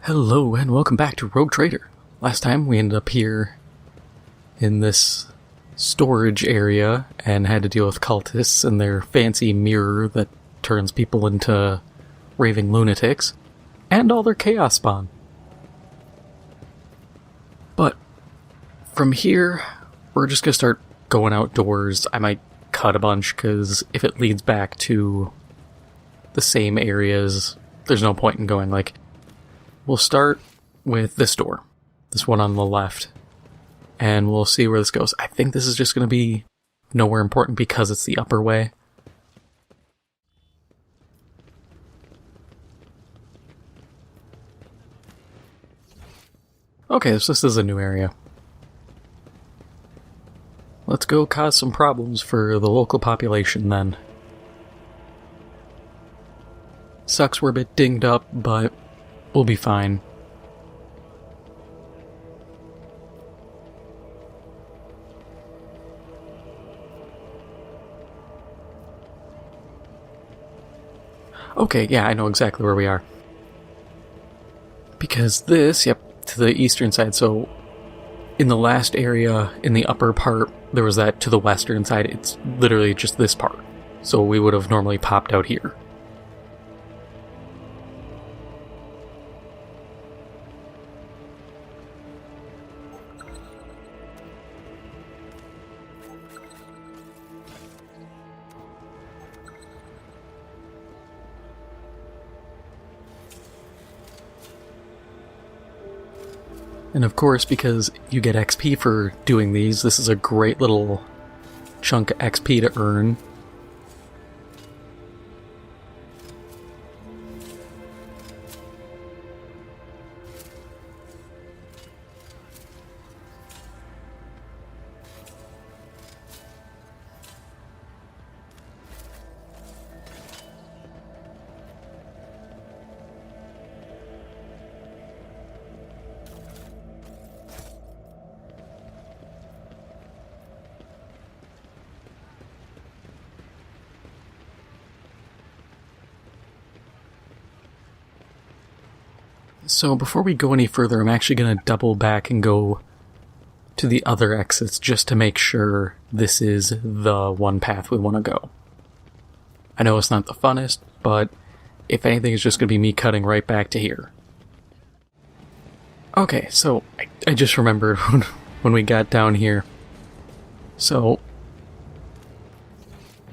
Hello and welcome back to Rogue Trader. Last time we ended up here in this storage area and had to deal with cultists and their fancy mirror that turns people into raving lunatics, and all their chaos spawn. But from here, we're just gonna start going outdoors. I might cut a bunch, because if it leads back to the same areas, there's no point in going. We'll start with this door, this one on the left, and we'll see where this goes. I think this is just going to be nowhere important because it's the upper way. Okay, so this is a new area. Let's go cause some problems for the local population then. Sucks we're a bit dinged up, but we'll be fine. Okay, yeah, I know exactly where we are. Because this, yep, to the eastern side, so in the last area, in the upper part, there was that to the western side. It's literally just this part. So we would have normally popped out here. And of course, because you get XP for doing these, this is a great little chunk of XP to earn. So before we go any further, I'm actually going to double back and go to the other exits just to make sure this is the one path we want to go. I know it's not the funnest, but if anything, it's just going to be me cutting right back to here. Okay, so I just remembered when we got down here. So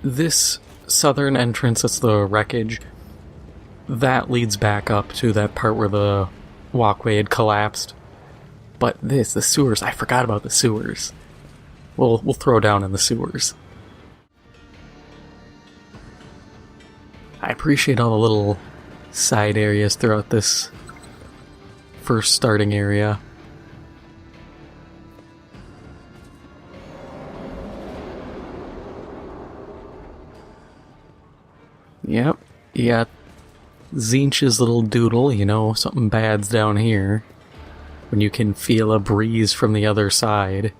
this southern entrance, that's the wreckage, that leads back up to that part where the walkway had collapsed. But the sewers, I forgot about the sewers. We'll throw down in the sewers. I appreciate all the little side areas throughout this first starting area. Yep, yeah. Tzeentch's little doodle, you know, something bad's down here. When you can feel a breeze from the other side.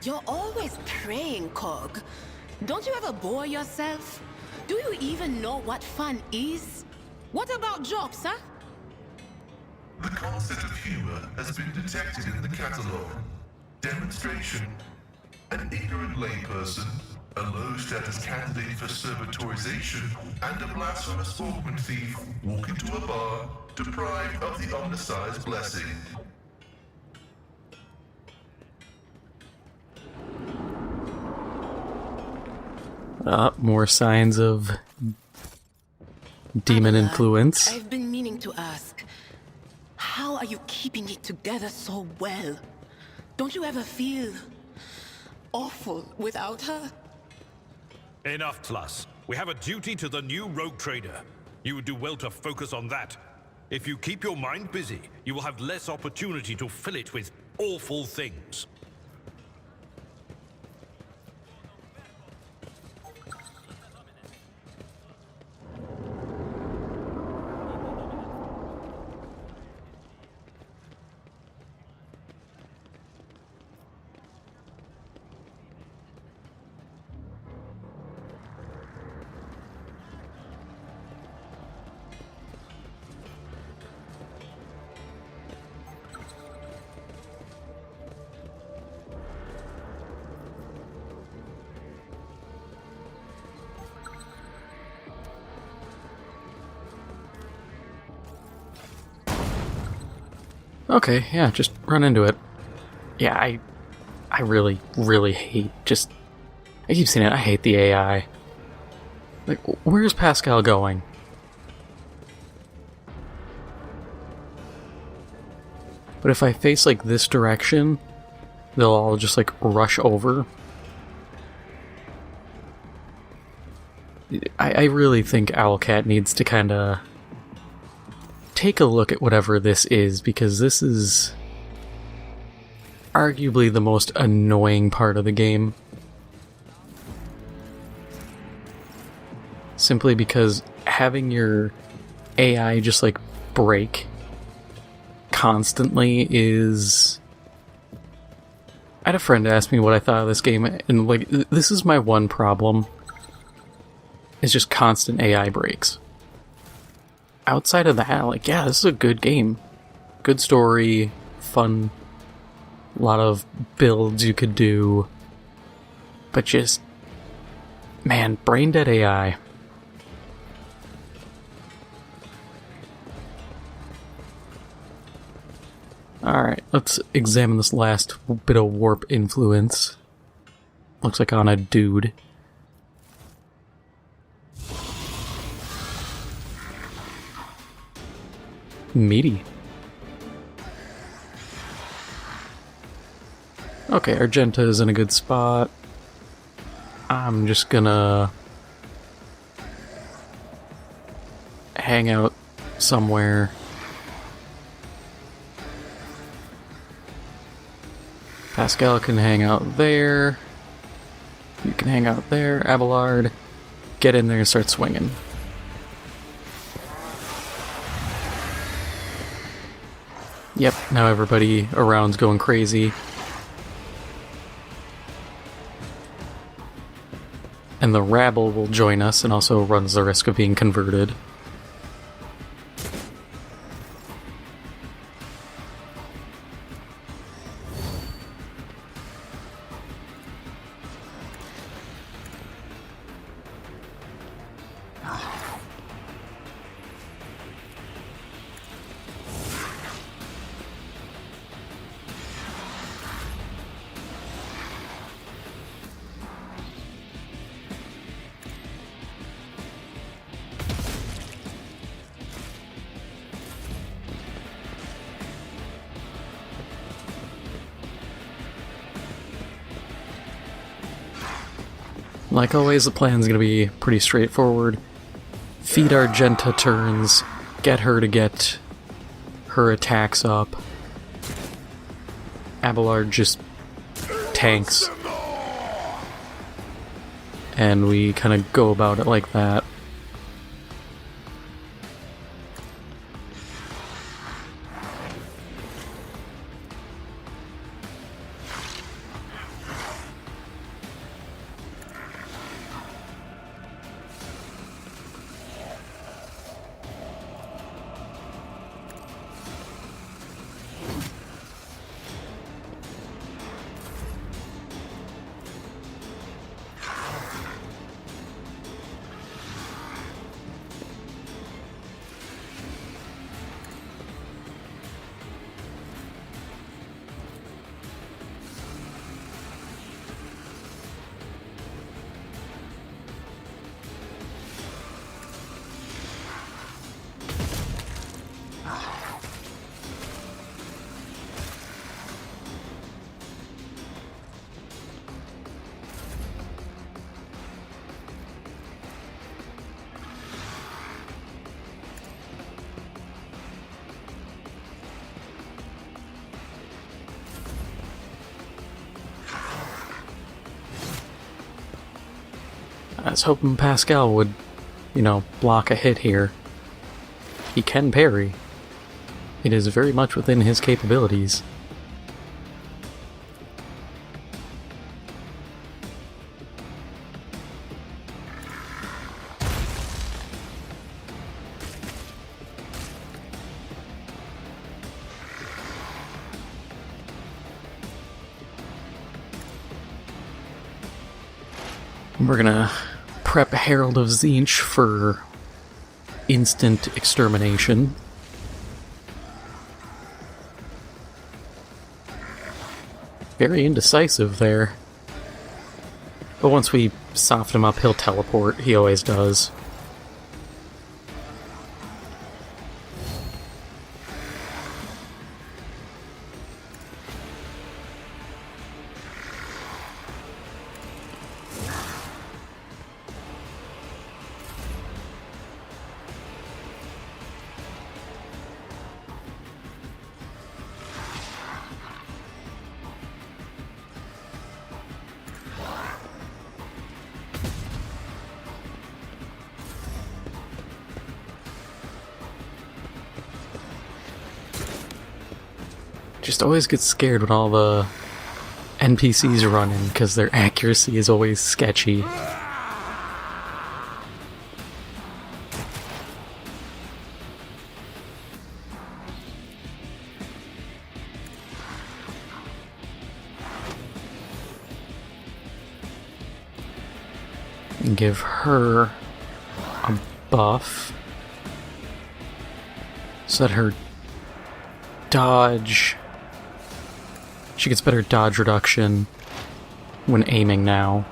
You're always praying, Cog. Don't you ever bore yourself? Do you even know what fun is? What about jokes, huh? The concept of humor has been detected in the catalogue. Demonstration. An ignorant layperson, a low-status candidate for servitorization, and a blasphemous augment thief walk into a bar, deprived of the omniscience blessing. More signs of demon influence. I've been meaning to ask, how are you keeping it together so well? Don't you ever feel awful without her? Enough, Tlus. We have a duty to the new rogue trader. You would do well to focus on that. If you keep your mind busy, you will have less opportunity to fill it with awful things. Okay, yeah, just run into it. Yeah, I really, really hate just... I keep saying it, I hate the AI. Like, where's Pascal going? But if I face, like, this direction, they'll all just, like, rush over. I really think Owlcat needs to kind of take a look at whatever this is, because this is arguably the most annoying part of the game. Simply because having your AI just, like, break constantly is... I had a friend ask me what I thought of this game, and, like, this is my one problem. It's just constant AI breaks. Outside of that, like, yeah, this is a good game. Good story, fun, a lot of builds you could do. But just, man, brain dead AI. Alright, let's examine this last bit of warp influence. Looks like on a dude. Meaty. Okay, Argenta is in a good spot. I'm just gonna hang out somewhere. Pascal can hang out there. You can hang out there. Abelard, get in there and start swinging. Yep, now everybody around's going crazy. And the rabble will join us and also runs the risk of being converted. Like always, the plan's gonna be pretty straightforward. Feed Argenta turns, get her to get her attacks up. Abelard just tanks. And we kind of go about it like that. I was hoping Pascal would, you know, block a hit here. He can parry. It is very much within his capabilities. We're gonna prep Herald of Tzeentch for instant extermination. Very indecisive there. But once we soften him up, he'll teleport. He always does. Just always get scared when all the NPCs run in, because their accuracy is always sketchy. And give her a buff so that her dodge... She gets better dodge reduction when aiming now.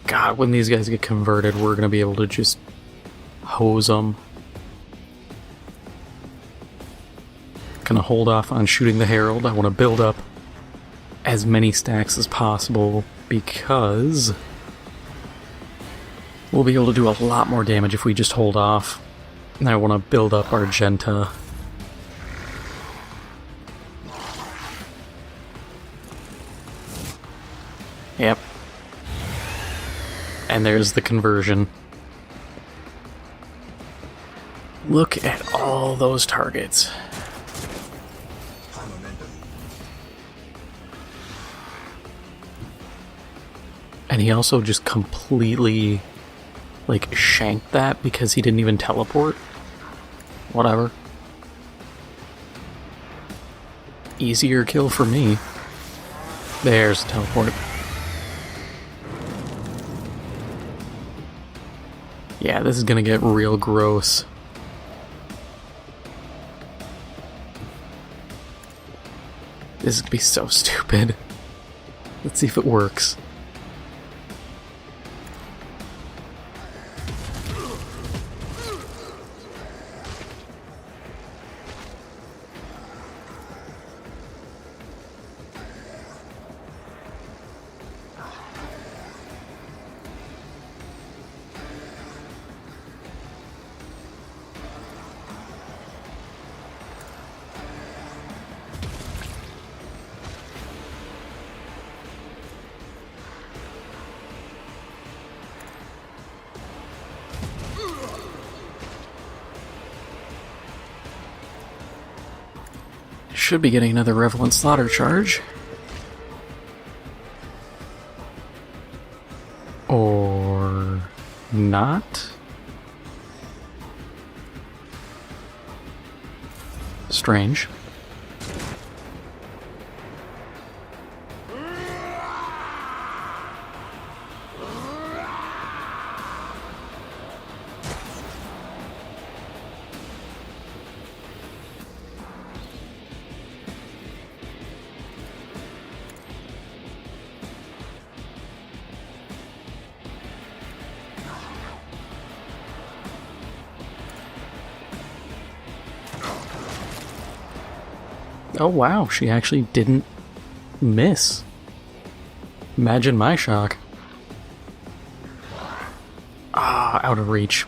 God, when these guys get converted, we're going to be able to just hose them. Gonna hold off on shooting the Herald. I want to build up as many stacks as possible because we'll be able to do a lot more damage if we just hold off. And I want to build up Argenta. Yep. And there's the conversion. Look at all those targets. And he also just completely, like, shanked that because he didn't even teleport. Whatever. Easier kill for me. There's the teleport. Yeah, this is gonna get real gross. This is gonna be so stupid. Let's see if it works. Should be getting another Revelant Slaughter charge. Or not? Strange. Oh wow, she actually didn't miss. Imagine my shock. Ah, out of reach.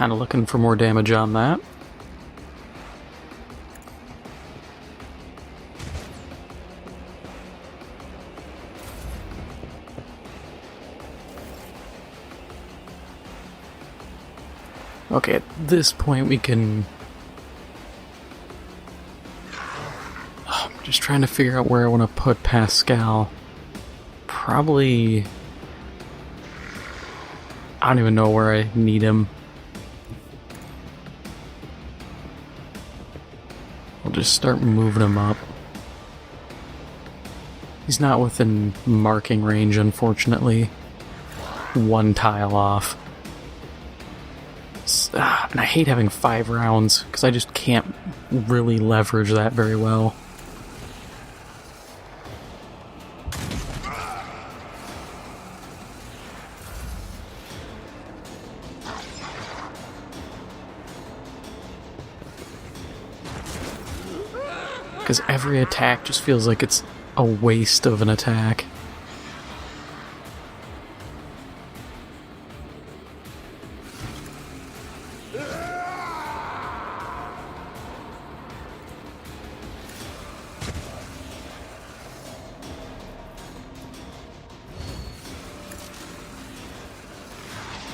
kind of looking for more damage on that. Okay, at this point we can... I'm just trying to figure out where I want to put Pascal. Probably... I don't even know where I need him. We'll just start moving him up. He's not within marking range, unfortunately. One tile off. And I hate having 5 rounds, because I just can't really leverage that very well. Because every attack just feels like it's a waste of an attack.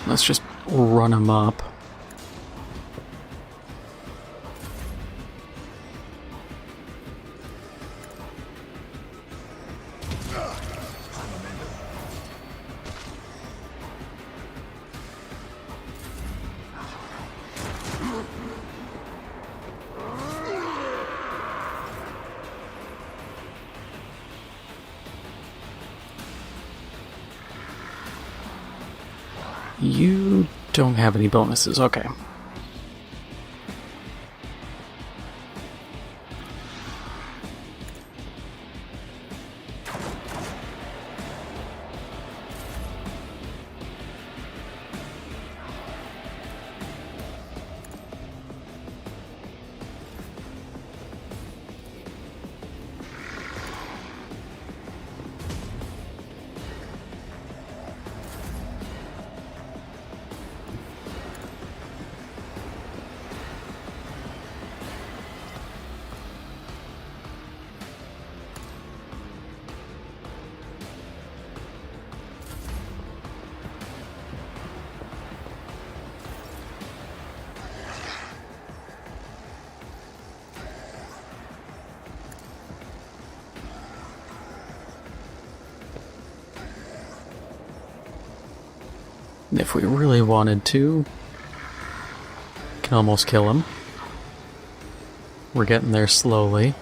Let's just run him up. You don't have any bonuses, okay. And if we really wanted to, can almost kill him. We're getting there slowly.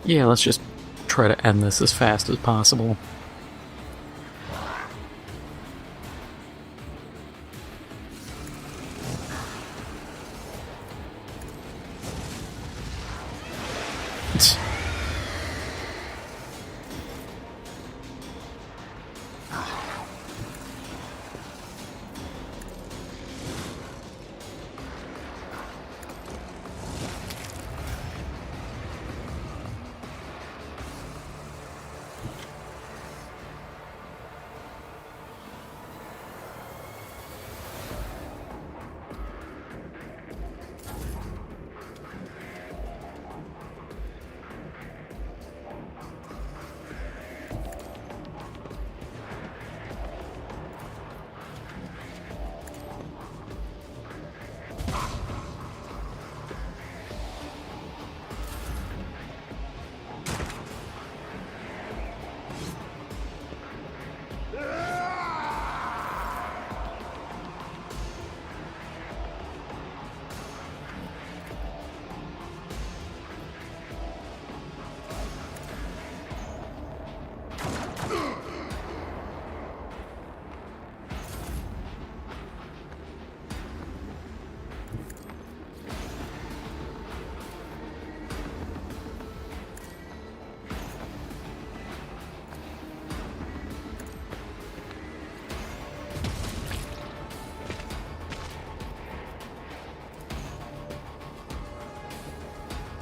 Yeah, let's just try to end this as fast as possible.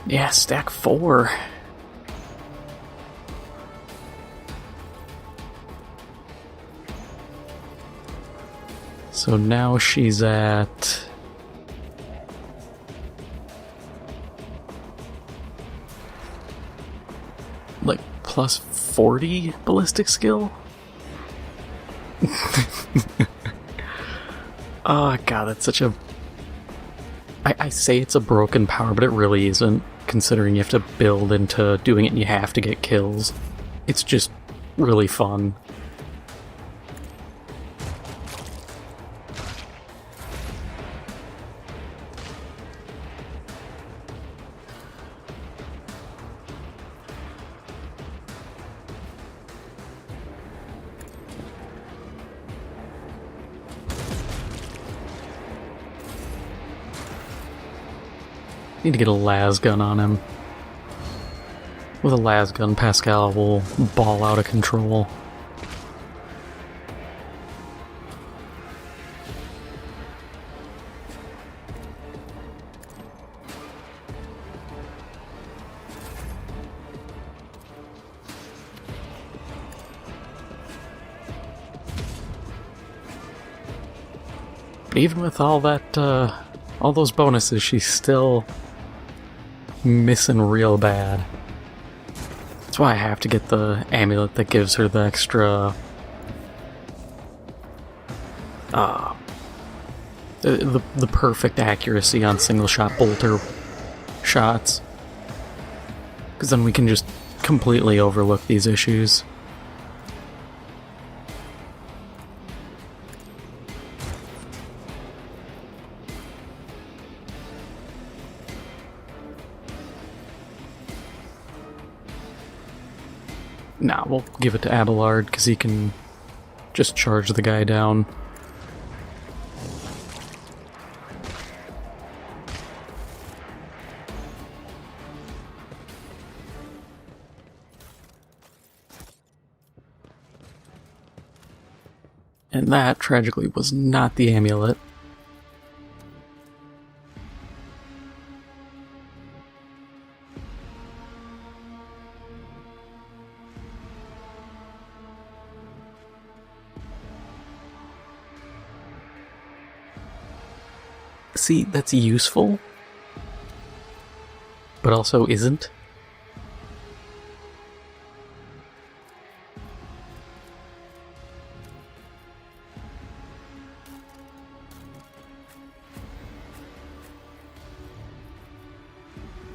Yeah, stack 4. So now she's at... like, plus 40 ballistic skill? Oh god, that's such a... I say it's a broken power, but it really isn't, considering you have to build into doing it and you have to get kills. It's just really fun. Need to get a las gun on him. With a las gun, Pascal will ball out of control. But even with all that, all those bonuses, she's still missing real bad. That's why I have to get the amulet that gives her the extra... the perfect accuracy on single-shot bolter shots. Because then we can just completely overlook these issues. Nah, we'll give it to Abelard, because he can just charge the guy down. And that, tragically, was not the amulet. See, that's useful, but also isn't.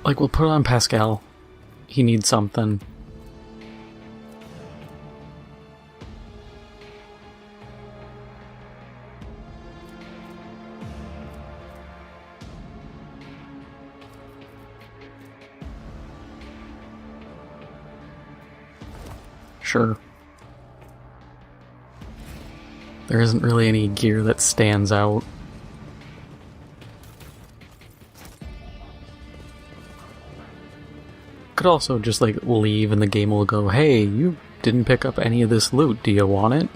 Like, we'll put it on Pascal. He needs something. Sure. There isn't really any gear that stands out. Could also just, like, leave and the game will go, hey, you didn't pick up any of this loot, do you want it?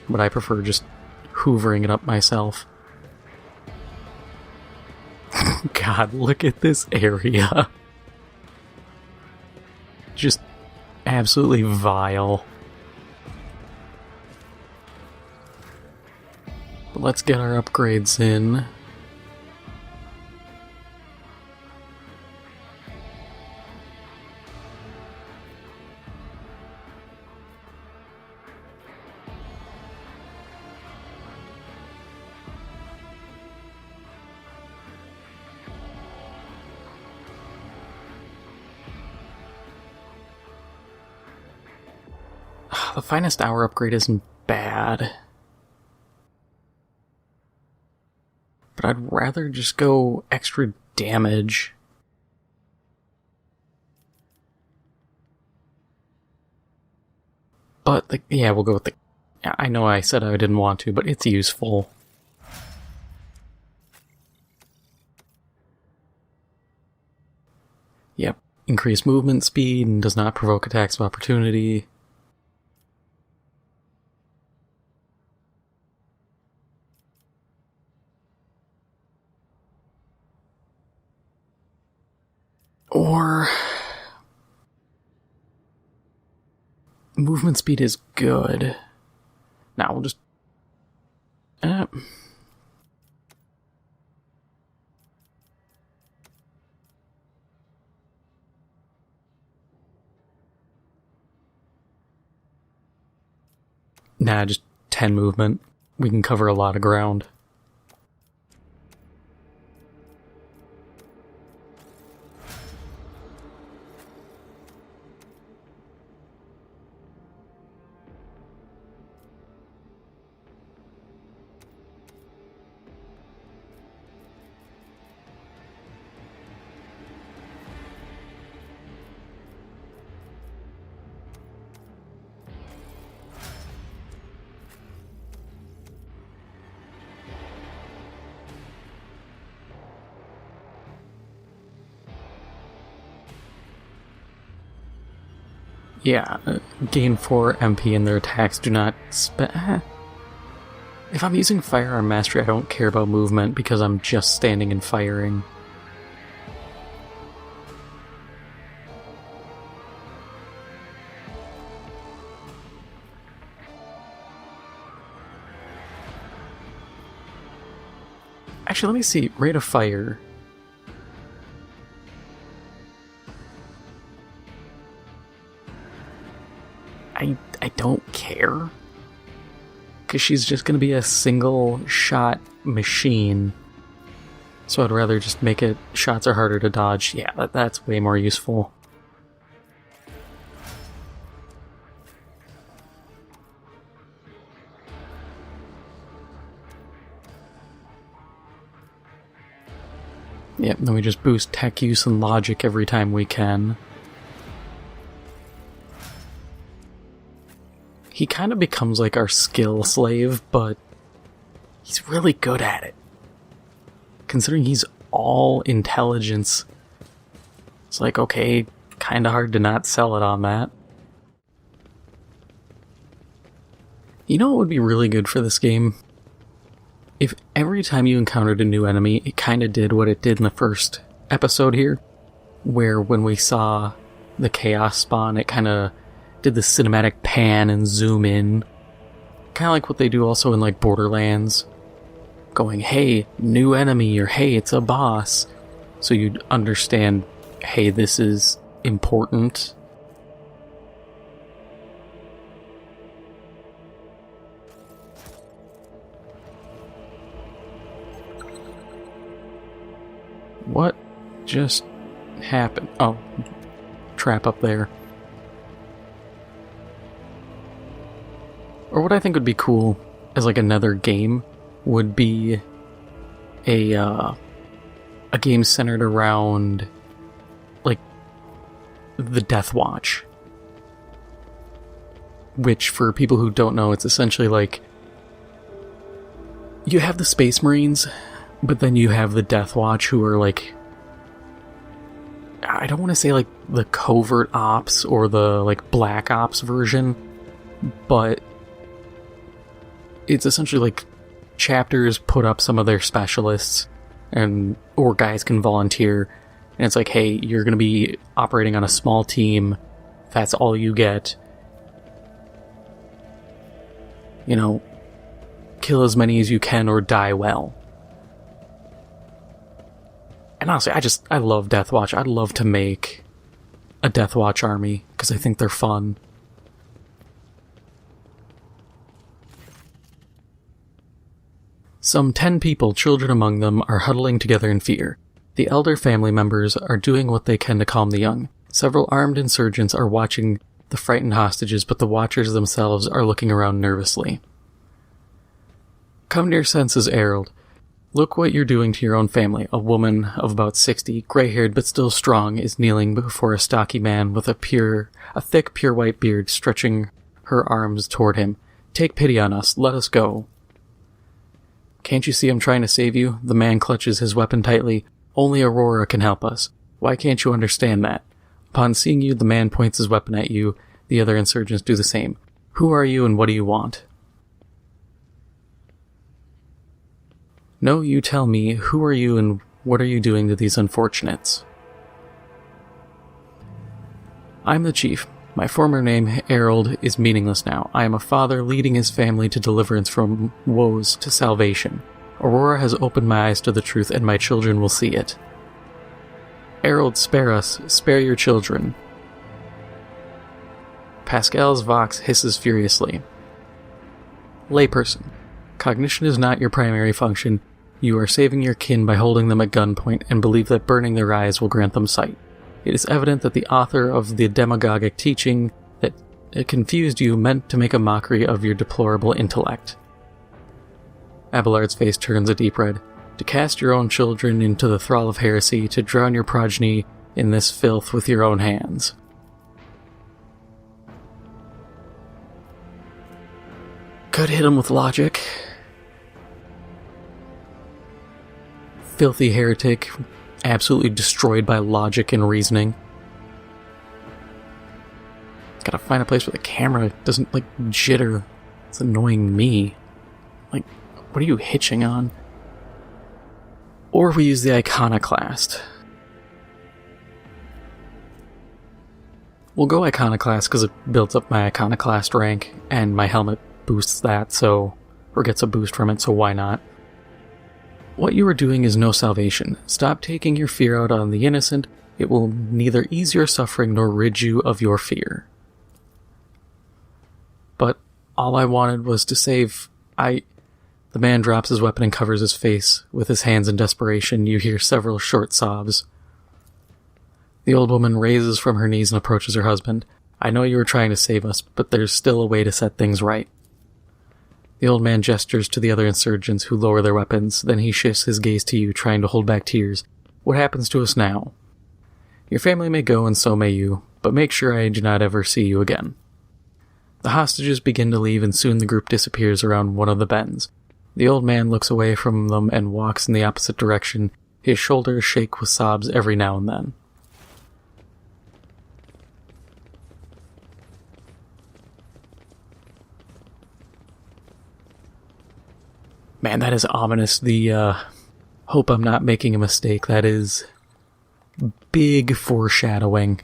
But I prefer just hoovering it up myself. God, look at this area. Just absolutely vile. But let's get our upgrades in. The finest hour upgrade isn't bad. But I'd rather just go extra damage. But, yeah, we'll go with the... I know I said I didn't want to, but it's useful. Yep, increased movement speed and does not provoke attacks of opportunity. Or movement speed is good. Now we'll just nah, just 10 movement. We can cover a lot of ground. Yeah, gain 4 MP and their attacks do not If I'm using Firearm Mastery, I don't care about movement because I'm just standing and firing. Actually, let me see. Rate of fire. I don't care. Because she's just going to be a single shot machine. So I'd rather just make it shots are harder to dodge. Yeah, that's way more useful. Yep, then we just boost tech use and logic every time we can. He kind of becomes like our skill slave, but he's really good at it. Considering he's all intelligence, it's like, okay, kind of hard to not sell it on that. You know what would be really good for this game? If every time you encountered a new enemy, it kind of did what it did in the first episode here, where when we saw the chaos spawn, it kind of did the cinematic pan and zoom in. Kind of like what they do also in like Borderlands. Going, hey, new enemy, or hey, it's a boss. So you'd understand, hey, this is important. What just happened? Oh, trap up there. Or what I think would be cool as like another game would be a game centered around like the Death Watch. Which, for people who don't know, it's essentially like you have the Space Marines, but then you have the Death Watch, who are like, I don't want to say like the covert ops or the like black ops version, but it's essentially like chapters put up some of their specialists, and or guys can volunteer, and it's like, hey, you're going to be operating on a small team. That's all you get. You know, kill as many as you can or die well. And honestly, I love Death Watch. I'd love to make a Death Watch army, because I think they're fun. Some 10 people, children among them, are huddling together in fear. The elder family members are doing what they can to calm the young. Several armed insurgents are watching the frightened hostages, but the watchers themselves are looking around nervously. Come to your senses, Herald. Look what you're doing to your own family. A woman of about 60, gray-haired but still strong, is kneeling before a stocky man with a thick, pure white beard, stretching her arms toward him. Take pity on us. Let us go. Can't you see I'm trying to save you? The man clutches his weapon tightly. Only Aurora can help us. Why can't you understand that? Upon seeing you, the man points his weapon at you. The other insurgents do the same. Who are you and what do you want? No, you tell me. Who are you and what are you doing to these unfortunates? I'm the chief. My former name, Herald, is meaningless now. I am a father leading his family to deliverance from woes to salvation. Aurora has opened my eyes to the truth, and my children will see it. Herald, spare us. Spare your children. Pascal's Vox hisses furiously. Layperson. Cognition is not your primary function. You are saving your kin by holding them at gunpoint and believe that burning their eyes will grant them sight. It is evident that the author of the demagogic teaching that confused you meant to make a mockery of your deplorable intellect. Abelard's face turns a deep red. To cast your own children into the thrall of heresy, to drown your progeny in this filth with your own hands. Could hit him with logic. Filthy heretic, absolutely destroyed by logic and reasoning. Gotta find a place where the camera doesn't, jitter. It's annoying me. What are you hitching on? Or we use the Iconoclast. We'll go Iconoclast because it builds up my Iconoclast rank, and my helmet boosts that, or gets a boost from it, so why not? What you are doing is no salvation. Stop taking your fear out on the innocent. It will neither ease your suffering nor rid you of your fear. But all I wanted was to save... The man drops his weapon and covers his face with his hands in desperation. You hear several short sobs. The old woman raises from her knees and approaches her husband. I know you were trying to save us, but there's still a way to set things right. The old man gestures to the other insurgents who lower their weapons, then he shifts his gaze to you, trying to hold back tears. What happens to us now? Your family may go and so may you, but make sure I do not ever see you again. The hostages begin to leave and soon the group disappears around one of the bends. The old man looks away from them and walks in the opposite direction. His shoulders shake with sobs every now and then. Man, that is ominous. Hope I'm not making a mistake. That is big foreshadowing.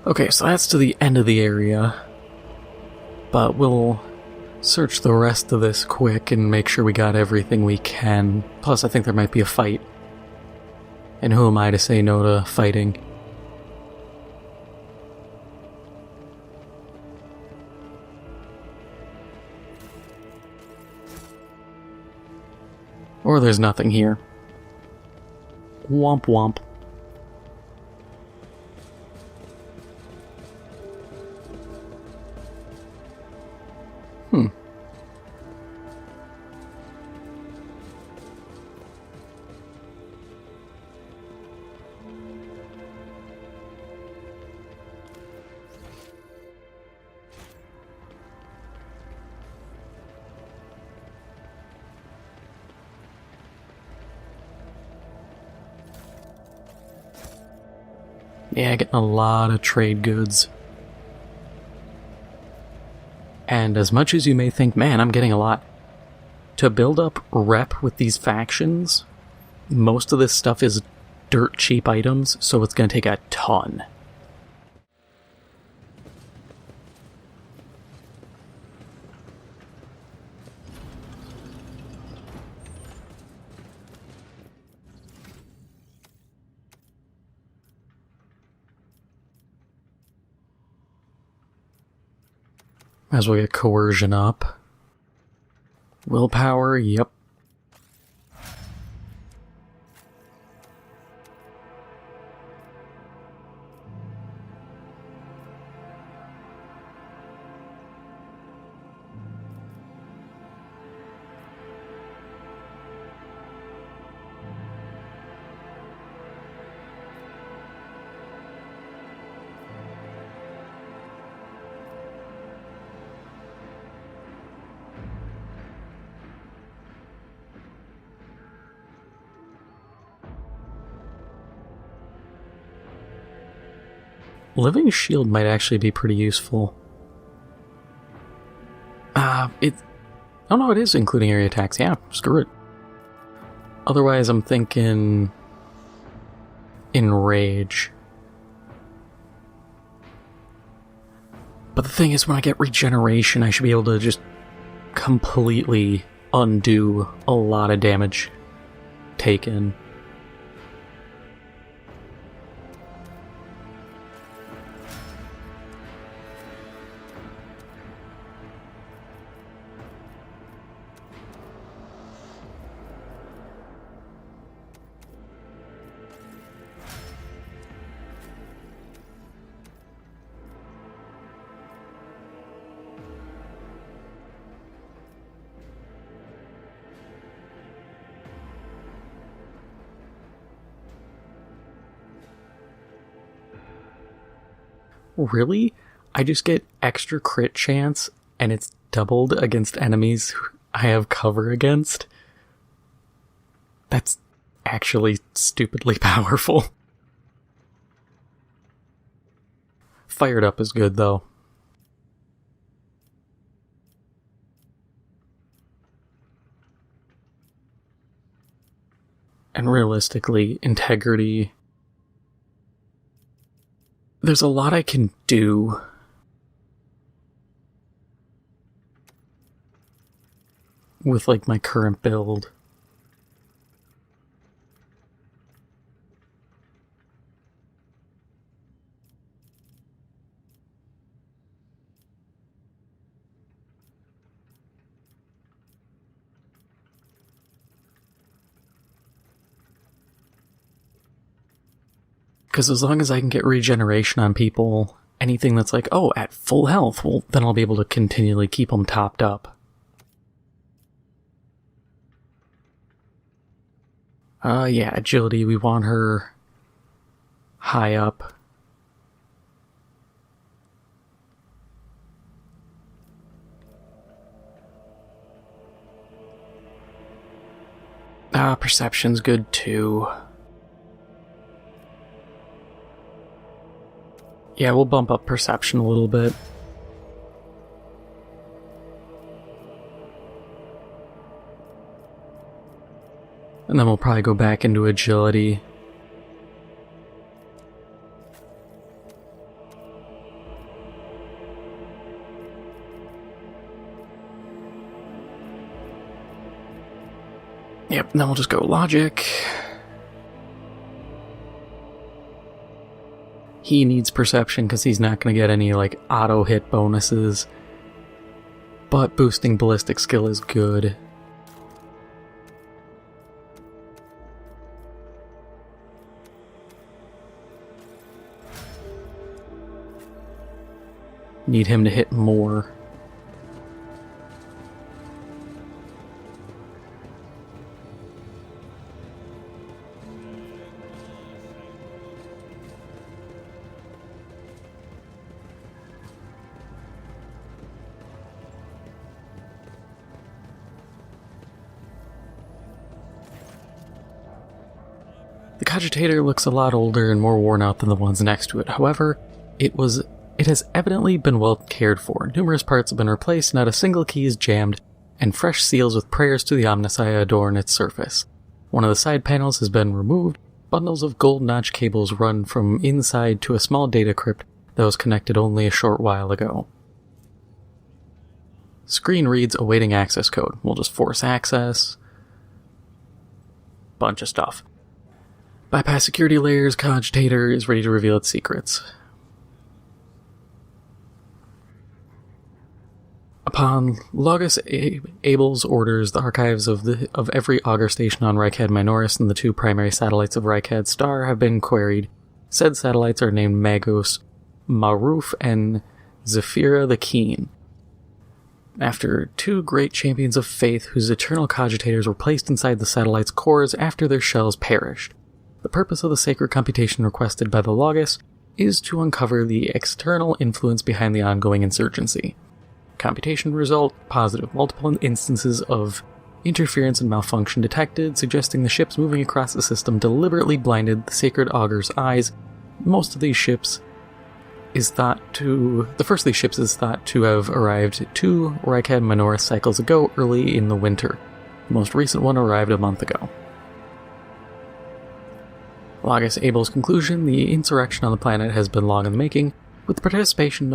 Okay, so that's to the end of the area, but we'll search the rest of this quick and make sure we got everything we can. Plus, I think there might be a fight. And who am I to say no to fighting? Or there's nothing here. Womp womp. Yeah, getting a lot of trade goods. And as much as you may think, man, I'm getting a lot. To build up rep with these factions, most of this stuff is dirt cheap items, so it's going to take a ton. Might as well get coercion up. Willpower, yep. Living Shield might actually be pretty useful. Oh no, it is including area attacks. Yeah, screw it. Otherwise, I'm thinking Enrage. But the thing is, when I get regeneration, I should be able to just completely undo a lot of damage taken. Really? I just get extra crit chance, and it's doubled against enemies I have cover against? That's actually stupidly powerful. Fired Up is good, though. And realistically, Integrity... There's a lot I can do. With, like, my current build. Because as long as I can get regeneration on people, anything that's like, oh, at full health, well, then I'll be able to continually keep them topped up. Yeah, Agility, we want her high up. Perception's good too. Yeah, we'll bump up Perception a little bit. And then we'll probably go back into Agility. Yep, and then we'll just go Logic. He needs Perception because he's not going to get any, like, auto-hit bonuses. But boosting Ballistic Skill is good. Need him to hit more. The Cogitator looks a lot older and more worn out than the ones next to it. However, it has evidently been well cared for. Numerous parts have been replaced, not a single key is jammed, and fresh seals with prayers to the Omnissiah adorn its surface. One of the side panels has been removed. Bundles of gold notch cables run from inside to a small data crypt that was connected only a short while ago. Screen reads awaiting access code. We'll just force access. Bunch of stuff. Bypass security layers, Cogitator is ready to reveal its secrets. Upon Logus Abel's orders, the archives of every augur station on Rykad Minoris and the two primary satellites of Rykad Star have been queried. Said satellites are named Magos, Maruf, and Zephyra the Keen. After two great champions of faith whose eternal cogitators were placed inside the satellite's cores after their shells perished. The purpose of the sacred computation requested by the Logus is to uncover the external influence behind the ongoing insurgency. Computation result, positive. Multiple instances of interference and malfunction detected, suggesting the ships moving across the system deliberately blinded the sacred augur's eyes. Most of these ships the first of these ships is thought to have arrived 2 Rykad Minoris cycles ago, early in the winter. The most recent one arrived a month ago. Logus Abel's conclusion: the insurrection on the planet has been long in the making, with the participation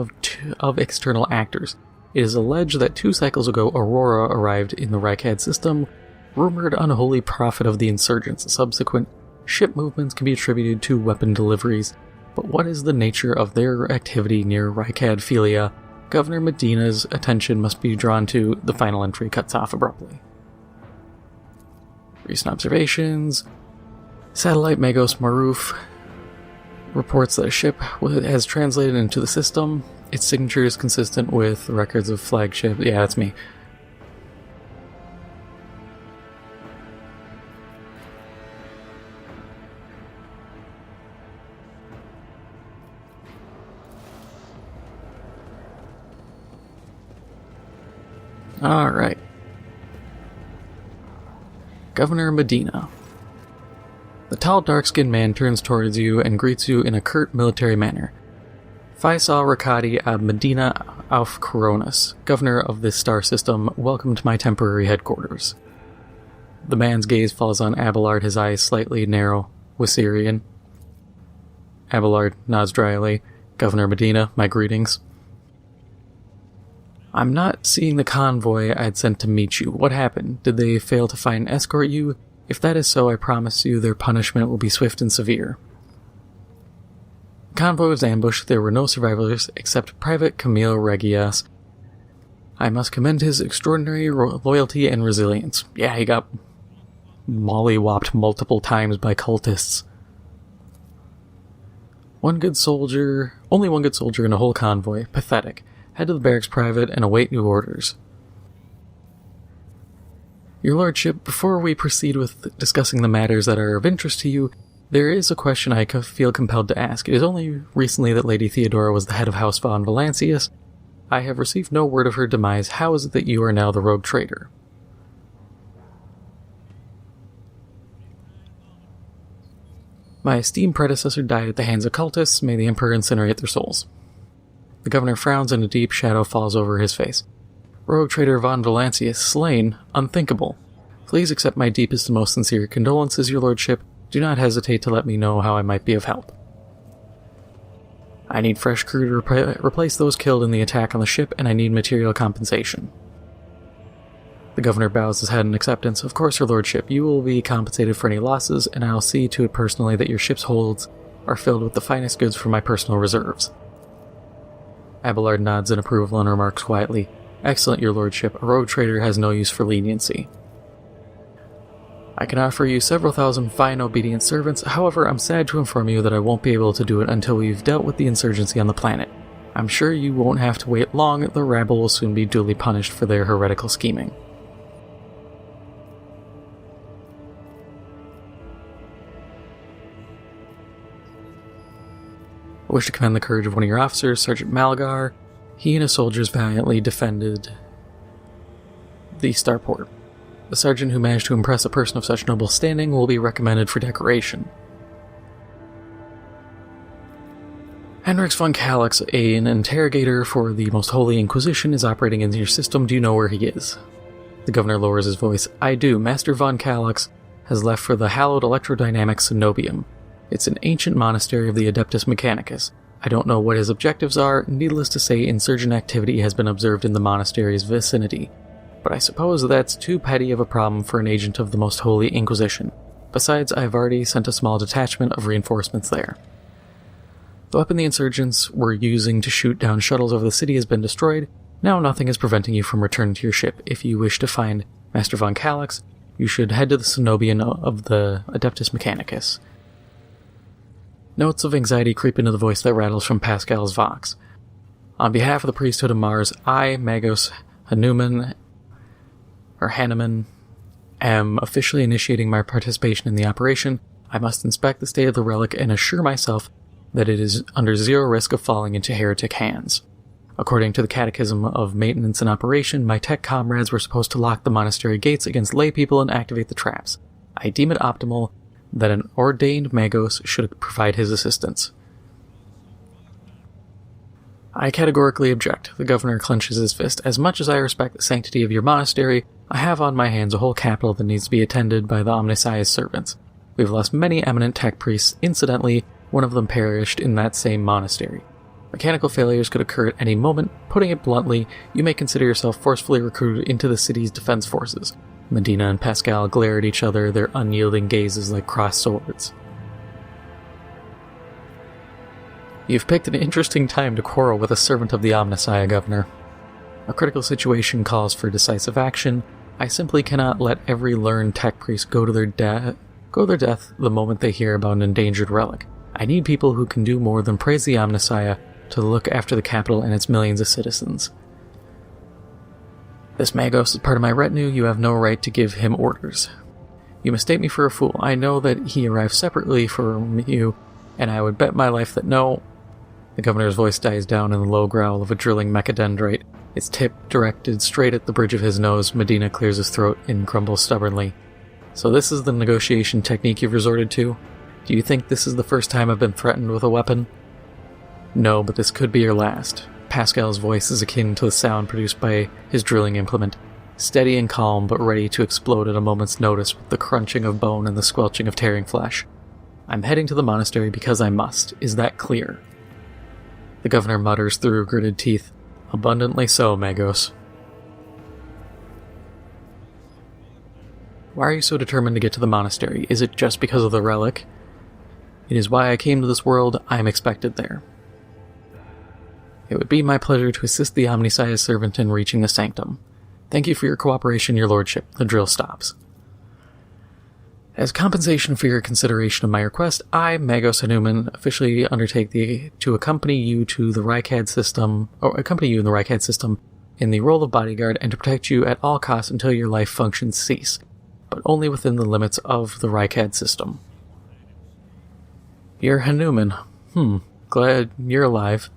of external actors. It is alleged that 2 cycles ago Aurora arrived in the Rykad system, rumored unholy prophet of the insurgents. Subsequent ship movements can be attributed to weapon deliveries. But what is the nature of their activity near Rykad Philia? Governor Medina's attention must be drawn to. The final entry cuts off abruptly. Recent observations. Satellite Magos Maruf reports that a ship has translated into the system. Its signature is consistent with records of flagship. Yeah, that's me. Alright. Governor Medina. The tall, dark-skinned man turns towards you and greets you in a curt military manner. Faisal Rykadi ab Medina auf Coronas, governor of this star system, welcome to my temporary headquarters. The man's gaze falls on Abelard, his eyes slightly narrow. Wisirian. Abelard nods dryly. Governor Medina, my greetings. I'm not seeing the convoy I'd sent to meet you. What happened? Did they fail to find and escort you? If that is so, I promise you their punishment will be swift and severe. The convoy was ambushed. There were no survivors except Private Camille Regias. I must commend his extraordinary loyalty and resilience. Yeah, he got mollywopped multiple times by cultists. Only one good soldier in a whole convoy. Pathetic. Head to the barracks, Private, and await new orders. Your Lordship, before we proceed with discussing the matters that are of interest to you, there is a question I feel compelled to ask. It is only recently that Lady Theodora was the head of House von Valancius. I have received no word of her demise. How is it that you are now the rogue traitor? My esteemed predecessor died at the hands of cultists. May the Emperor incinerate their souls. The governor frowns and a deep shadow falls over his face. Rogue traitor von Valancius slain? Unthinkable. Please accept my deepest and most sincere condolences, your lordship. Do not hesitate to let me know how I might be of help. I need fresh crew to replace those killed in the attack on the ship, and I need material compensation. The governor bows his head in acceptance. Of course, your lordship, you will be compensated for any losses, and I'll see to it personally that your ship's holds are filled with the finest goods from my personal reserves. Abelard nods in approval and remarks quietly, Excellent, your lordship. A rogue trader has no use for leniency. I can offer you several thousand fine, obedient servants. However, I'm sad to inform you that I won't be able to do it until we've dealt with the insurgency on the planet. I'm sure you won't have to wait long. The rabble will soon be duly punished for their heretical scheming. I wish to commend the courage of one of your officers, Sergeant Malgar. He and his soldiers valiantly defended the starport. The sergeant who managed to impress a person of such noble standing will be recommended for decoration. Henrix von Calix, an interrogator for the Most Holy Inquisition, is operating in your system. Do you know where he is? The governor lowers his voice. I do. Master von Calix has left for the hallowed electrodynamic Cenobium. It's an ancient monastery of the Adeptus Mechanicus. I don't know what his objectives are. Needless to say, insurgent activity has been observed in the monastery's vicinity. But I suppose that's too petty of a problem for an agent of the Most Holy Inquisition. Besides, I've already sent a small detachment of reinforcements there. The weapon the insurgents were using to shoot down shuttles over the city has been destroyed. Now nothing is preventing you from returning to your ship. If you wish to find Master von Calix, you should head to the Cenobium of the Adeptus Mechanicus. Notes of anxiety creep into the voice that rattles from Pascal's Vox. On behalf of the priesthood of Mars, I, Magos Hanuman, am officially initiating my participation in the operation. I must inspect the state of the relic and assure myself that it is under zero risk of falling into heretic hands. According to the Catechism of Maintenance and Operation, my tech comrades were supposed to lock the monastery gates against lay people and activate the traps. I deem it optimal that an ordained Magos should provide his assistance. I categorically object. The governor clenches his fist. As much as I respect the sanctity of your monastery, I have on my hands a whole capital that needs to be attended by the Omnissiah's servants. We've lost many eminent tech priests. Incidentally, one of them perished in that same monastery. Mechanical failures could occur at any moment. Putting it bluntly, you may consider yourself forcefully recruited into the city's defense forces. Medina and Pascal glare at each other, their unyielding gazes like crossed swords. You've picked an interesting time to quarrel with a servant of the Omnissiah, Governor. A critical situation calls for decisive action. I simply cannot let every learned tech priest go to their death the moment they hear about an endangered relic. I need people who can do more than praise the Omnissiah to look after the capital and its millions of citizens. This Magos is part of my retinue. You have no right to give him orders. You mistake me for a fool. I know that he arrived separately from you, and I would bet my life that no... The governor's voice dies down in the low growl of a drilling mechadendrite. Its tip directed straight at the bridge of his nose. Medina clears his throat and grumbles stubbornly. So this is the negotiation technique you've resorted to? Do you think this is the first time I've been threatened with a weapon? No, but this could be your last. Pascal's voice is akin to the sound produced by his drilling implement, steady and calm but ready to explode at a moment's notice with the crunching of bone and the squelching of tearing flesh. I'm heading to the monastery because I must. Is that clear? The governor mutters through gritted teeth. Abundantly so, Magos. Why are you so determined to get to the monastery? Is it just because of the relic? It is why I came to this world. I am expected there. It would be my pleasure to assist the Omnissiah's servant in reaching the sanctum. Thank you for your cooperation, your lordship. The drill stops. As compensation for your consideration of my request, I, Magos Hanuman, officially undertake to accompany you in the Rykad system in the role of bodyguard and to protect you at all costs until your life functions cease, but only within the limits of the Rykad system. You're Hanuman. Glad you're alive.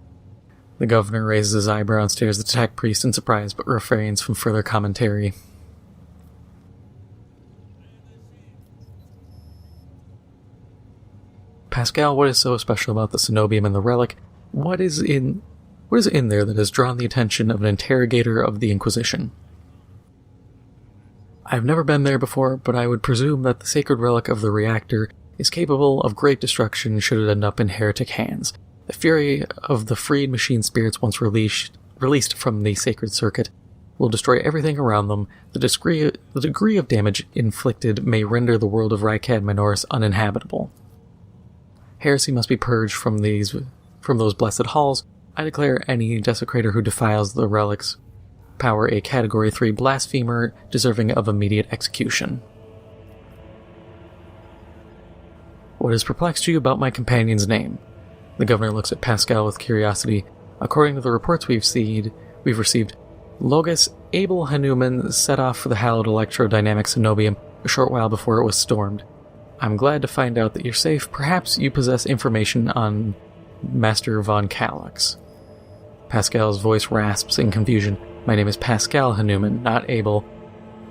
The governor raises his eyebrow and stares at the tech priest in surprise, but refrains from further commentary. Pascal, what is so special about the cenobium and the relic? What is in there that has drawn the attention of an interrogator of the Inquisition? I've never been there before, but I would presume that the sacred relic of the reactor is capable of great destruction should it end up in heretic hands. The fury of the freed machine spirits once released from the sacred circuit will destroy everything around them. The degree of damage inflicted may render the world of Rykad Minoris uninhabitable. Heresy must be purged from those blessed halls. I declare any desecrator who defiles the relic's power a Category 3 blasphemer deserving of immediate execution. What has perplexed you about my companion's name? The governor looks at Pascal with curiosity. According to the reports we've received, Logos Abel Hanuman set off for the hallowed electrodynamic cenobium a short while before it was stormed. I'm glad to find out that you're safe. Perhaps you possess information on Master von Calyx. Pascal's voice rasps in confusion. My name is Pascal Hanuman, not Abel.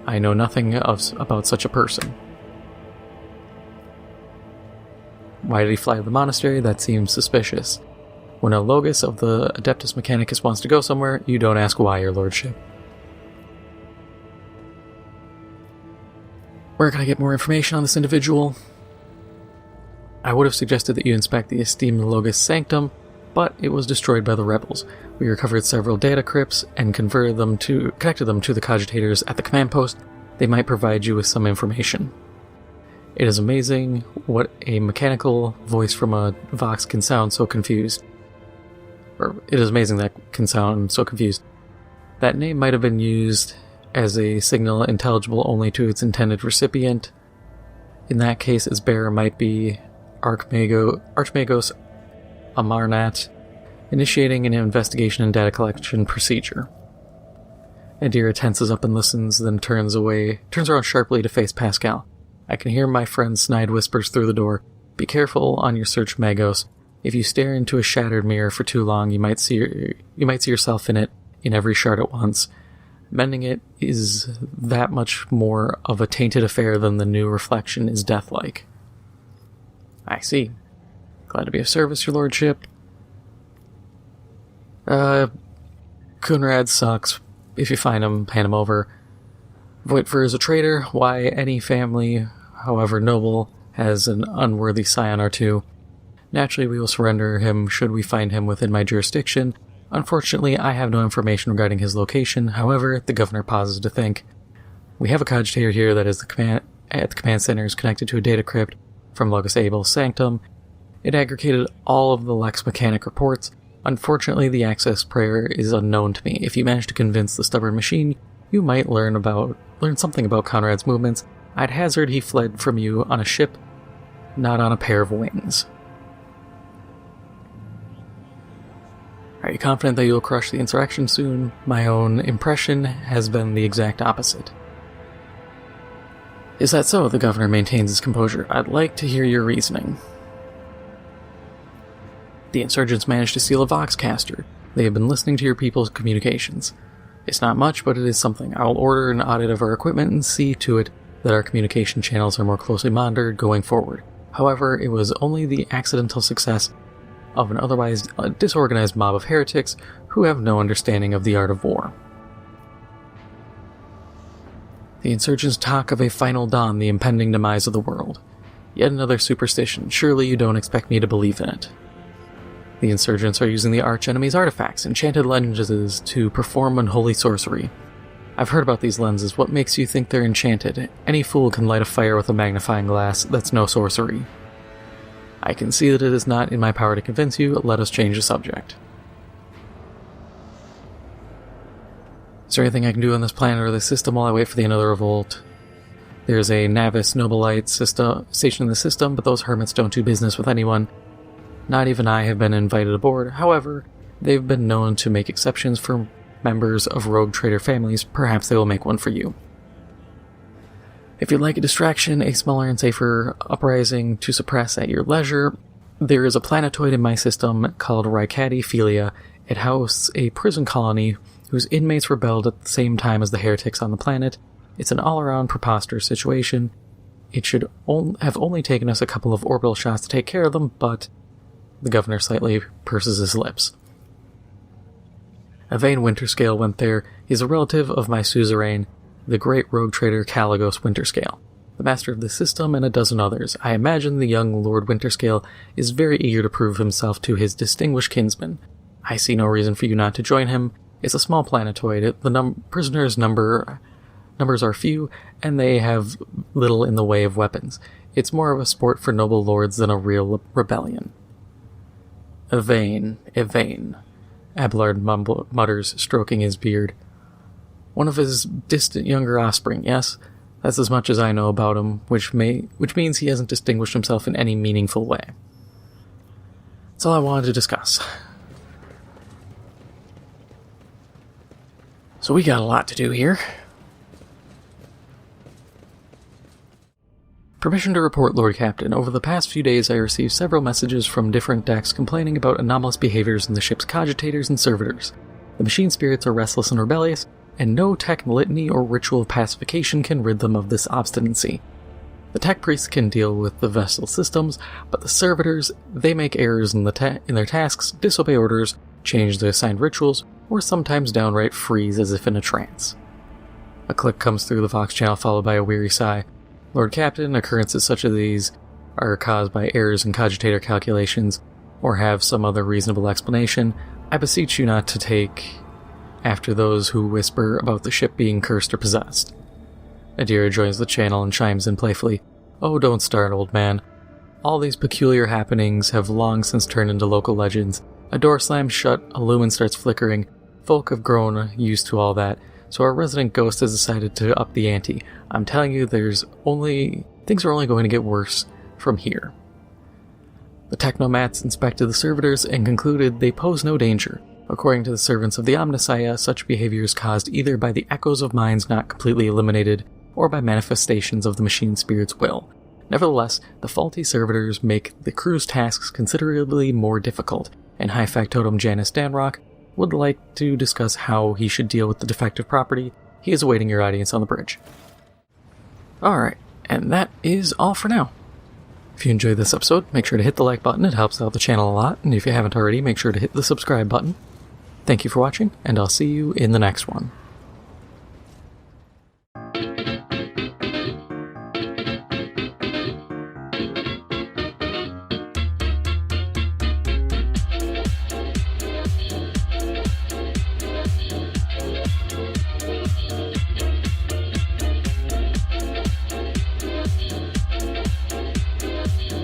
I know nothing about such a person. Why did he fly to the monastery? That seems suspicious. When a Logos of the Adeptus Mechanicus wants to go somewhere, you don't ask why, your lordship. Where can I get more information on this individual? I would have suggested that you inspect the esteemed Logos Sanctum, but it was destroyed by the rebels. We recovered several data crypts and connected them to the cogitators at the command post. They might provide you with some information. It is amazing what a mechanical voice from a Vox can sound so confused. Or, it is amazing that can sound so confused. That name might have been used as a signal intelligible only to its intended recipient. In that case, its bearer might be Archmagos Amarnat, initiating an investigation and data collection procedure. Adira tenses up and listens, then turns around sharply to face Pascal. I can hear my friend snide whispers through the door. Be careful on your search, Magos. If you stare into a shattered mirror for too long, you might see yourself in it, in every shard at once. Mending it is that much more of a tainted affair than the new reflection is death-like. I see. Glad to be of service, your lordship. Kunrad sucks. If you find him, hand him over. Voitfer is a traitor. Why any family, however noble, has an unworthy scion or two. Naturally, we will surrender him should we find him within my jurisdiction. Unfortunately, I have no information regarding his location. However, the governor pauses to think. We have a cogitator here that is at the command center is connected to a data crypt from Logos Abel's sanctum. It aggregated all of the Lex Mechanic reports. Unfortunately, the access prayer is unknown to me. If you manage to convince the stubborn machine, you might learn something about Conrad's movements. I'd hazard he fled from you on a ship, not on a pair of wings. Are you confident that you'll crush the insurrection soon? My own impression has been the exact opposite. Is that so? The governor maintains his composure. I'd like to hear your reasoning. The insurgents managed to steal a Voxcaster. They have been listening to your people's communications. It's not much, but it is something. I will order an audit of our equipment and see to it that our communication channels are more closely monitored going forward. However, it was only the accidental success of an otherwise disorganized mob of heretics who have no understanding of the art of war. The insurgents talk of a final dawn, the impending demise of the world. Yet another superstition. Surely you don't expect me to believe in it. The insurgents are using the archenemy's artifacts, enchanted lenses, to perform unholy sorcery. I've heard about these lenses. What makes you think they're enchanted? Any fool can light a fire with a magnifying glass. That's no sorcery. I can see that it is not in my power to convince you. Let us change the subject. Is there anything I can do on this planet or this system while I wait for the end of the revolt? There's a Navis Nobilite station in the system, but those hermits don't do business with anyone. Not even I have been invited aboard. However, they've been known to make exceptions for members of rogue trader families. Perhaps they will make one for you. If you'd like a distraction, a smaller and safer uprising to suppress at your leisure, there is a planetoid in my system called Rykad. It hosts a prison colony whose inmates rebelled at the same time as the heretics on the planet. It's an all-around preposterous situation. It should have only taken us a couple of orbital shots to take care of them, but the governor slightly purses his lips. Yvain Winterscale went there. He's a relative of my suzerain, the great rogue trader Caligos Winterscale, the master of the system and a dozen others. I imagine the young Lord Winterscale is very eager to prove himself to his distinguished kinsman. I see no reason for you not to join him. It's a small planetoid. The prisoners' numbers are few, and they have little in the way of weapons. It's more of a sport for noble lords than a real rebellion. Yvain, Abelard mutters, stroking his beard. One of his distant younger offspring, yes? That's as much as I know about him, which means he hasn't distinguished himself in any meaningful way. That's all I wanted to discuss. So we got a lot to do here. Permission to report, Lord Captain. Over the past few days I received several messages from different decks complaining about anomalous behaviors in the ship's cogitators and servitors. The machine spirits are restless and rebellious, and no tech litany or ritual of pacification can rid them of this obstinacy. The tech priests can deal with the vessel systems, but the servitors, they make errors in their tasks, disobey orders, change the assigned rituals, or sometimes downright freeze as if in a trance. A click comes through the Vox channel followed by a weary sigh. Lord Captain, occurrences such as these are caused by errors in cogitator calculations, or have some other reasonable explanation. I beseech you not to take after those who whisper about the ship being cursed or possessed. Adira joins the channel and chimes in playfully. Oh, don't start, old man. All these peculiar happenings have long since turned into local legends. A door slams shut, a lumen starts flickering. Folk have grown used to all that, so our resident ghost has decided to up the ante. I'm telling you, things are only going to get worse from here. The technomats inspected the servitors and concluded they pose no danger. According to the servants of the Omnissiah, such behavior is caused either by the echoes of minds not completely eliminated, or by manifestations of the machine spirit's will. Nevertheless, the faulty servitors make the crew's tasks considerably more difficult, and High Factotum Janus Danrock would like to discuss how he should deal with the defective property. He is awaiting your audience on the bridge. Alright, and that is all for now. If you enjoyed this episode, make sure to hit the like button, it helps out the channel a lot, and if you haven't already, make sure to hit the subscribe button. Thank you for watching, and I'll see you in the next one.